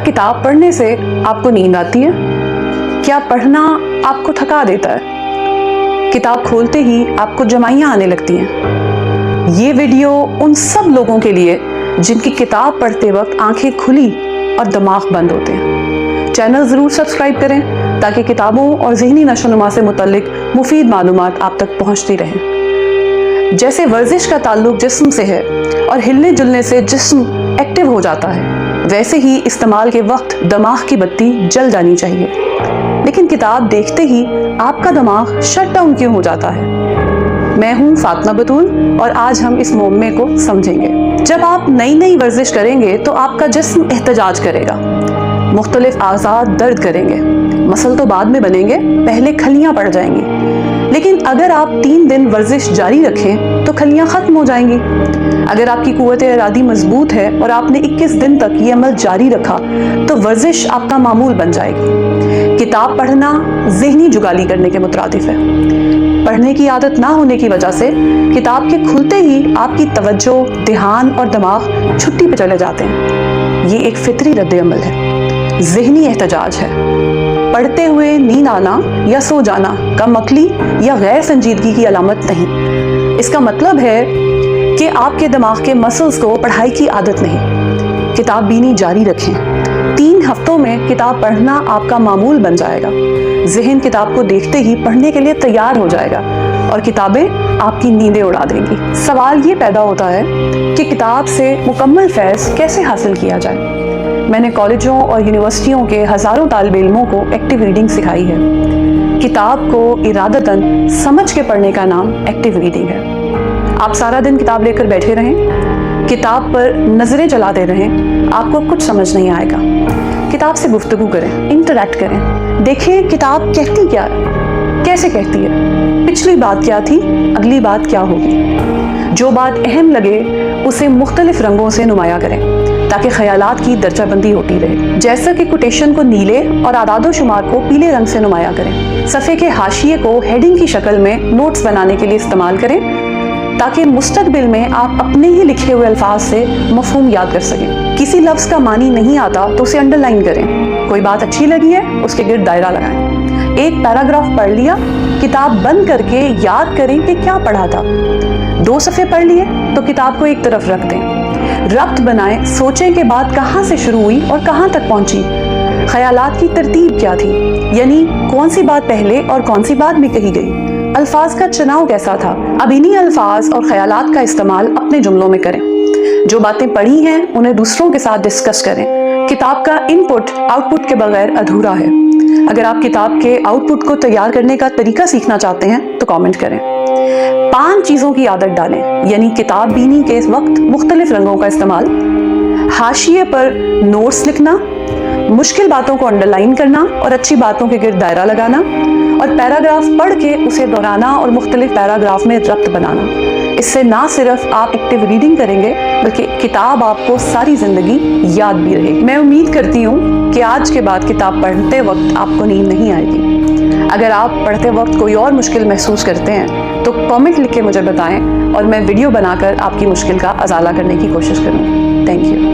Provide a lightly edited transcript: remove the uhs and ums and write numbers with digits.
किताब पढ़ने से आपको नींद आती है? क्या पढ़ना आपको थका देता है? किताब खोलते ही आपको जमाइयाँ आने लगती हैं? ये वीडियो उन सब लोगों के लिए जिनकी किताब पढ़ते वक्त आंखें खुली और दिमाग बंद होते हैं। चैनल ज़रूर सब्सक्राइब करें ताकि किताबों और ज़हनी नशोनुमा से मुतल्लिक मुफीद मालूमात आप तक पहुँचती रहें। जैसे वर्जिश का ताल्लुक जिस्म से है और हिलने जुलने से जिस्म एक्टिव हो जाता है, वैसे ही इस्तेमाल के वक्त दिमाग की बत्ती जल जानी चाहिए। लेकिन किताब देखते ही आपका दिमाग शट डाउन क्यों हो जाता है? मैं हूँ फातिमा बतूल और आज हम इस मोहम्मे को समझेंगे। जब आप नई नई वर्जिश करेंगे तो आपका जिस्म एहतजाज करेगा, मुख्तलिफ आज़ाद दर्द करेंगे, मसल तो बाद में बनेंगे, पहले खलियाँ पड़ जाएंगी। लेकिन अगर आप 3 दिन वर्जिश जारी रखें तो खलियाँ ख़त्म हो जाएंगी। अगर आपकी कुव्वत इरादी मजबूत है और आपने 21 दिन तक ये अमल जारी रखा तो वर्जिश आपका मामूल बन जाएगी। किताब पढ़ना ज़हनी जुगाली करने के मुतरादिफ है। पढ़ने की आदत ना होने की वजह से किताब के खुलते ही आपकी तवज्जो, ध्यान और दिमाग छुट्टी पे चले जाते हैं। ये एक फितरी रद्द-ए-अमल है, ज़हनी एहतजाज है। पढ़ते हुए नींद आना या सो जाना कम अक्ली या गैर संजीदगी की अलामत नहीं। इसका मतलब है कि आपके दिमाग के मसल्स को पढ़ाई की आदत नहीं। किताब बीनी जारी रखें। 3 हफ्तों में किताब पढ़ना आपका मामूल बन जाएगा। ज़हन किताब को देखते ही पढ़ने के लिए तैयार हो जाएगा और किताबें आपकी नींदें उड़ा देंगी। सवाल ये पैदा होता है कि किताब से मुकम्मल फैज़ कैसे हासिल किया जाए। मैंने कॉलेजों और यूनिवर्सिटियों के हज़ारों तालिबे इल्मों को एक्टिव रीडिंग सिखाई है। किताब को इरादतन समझ के पढ़ने का नाम एक्टिव रीडिंग है। आप सारा दिन किताब लेकर बैठे रहें, किताब पर नज़रें चलाते रहें, आपको कुछ समझ नहीं आएगा। किताब से गुफ्तगू करें, इंटरैक्ट करें, देखें किताब कहती क्या है, कैसे कहती है, पिछली बात क्या थी, अगली बात क्या होगी। जो बात अहम लगे उसे मुख्तलिफ रंगों से नुमाया करें ताकि ख्यालात की दर्जाबंदी होती रहे। जैसा कि कोटेशन को नीले और आदादो शुमार को पीले रंग से नुमाया करें। सफ़े के हाशिए को हेडिंग की शक्ल में नोट्स बनाने के लिए इस्तेमाल करें ताकि मुस्तकबिल में आप अपने ही लिखे हुए अल्फाज से मफहूम याद कर सकें। किसी लफ्ज़ का मानी नहीं आता तो उसे अंडरलाइन करें। कोई बात अच्छी लगी है उसके गिर्द दायरा लगाएं। एक पैराग्राफ पढ़ लिया, किताब बंद करके याद करें कि क्या पढ़ा था। 2 सफ़े पढ़ लिए तो किताब को एक तरफ रख दें। रब्त बनाएं, सोचें कि बात कहाँ से शुरू हुई और कहाँ तक पहुँची। ख्यालात की तरतीब क्या थी, यानी कौन सी बात पहले और कौन सी बाद में कही गई। अल्फाज का चुनाव कैसा था। अब इन्हीं अल्फाज और ख्यालात का इस्तेमाल अपने जुमलों में करें। जो बातें पढ़ी हैं उन्हें दूसरों के साथ डिस्कस करें। किताब का इनपुट आउटपुट के बगैर अधूरा है। अगर आप किताब के आउटपुट को तैयार करने का तरीका सीखना चाहते हैं तो कमेंट करें। 5 चीज़ों की आदत डालें, यानी किताब बीनी के वक्त मुख्तलिफ रंगों का इस्तेमाल, हाशिए पर नोट्स लिखना, मुश्किल बातों को अंडरलाइन करना और अच्छी बातों के गिर्द दायरा लगाना, और पैराग्राफ पढ़ के उसे दोहराना और मुख्तलिफ पैराग्राफ में रब्त बनाना। इससे ना सिर्फ आप एक्टिव रीडिंग करेंगे बल्कि किताब आपको सारी ज़िंदगी याद भी रहेगी। मैं उम्मीद करती हूँ कि आज के बाद किताब पढ़ते वक्त आपको नींद नहीं आएगी। अगर आप पढ़ते वक्त कोई और मुश्किल महसूस करते हैं तो कमेंट लिख के मुझे बताएं और मैं वीडियो बनाकर आपकी मुश्किल का अजाला करने की कोशिश करूँगी। Thank you.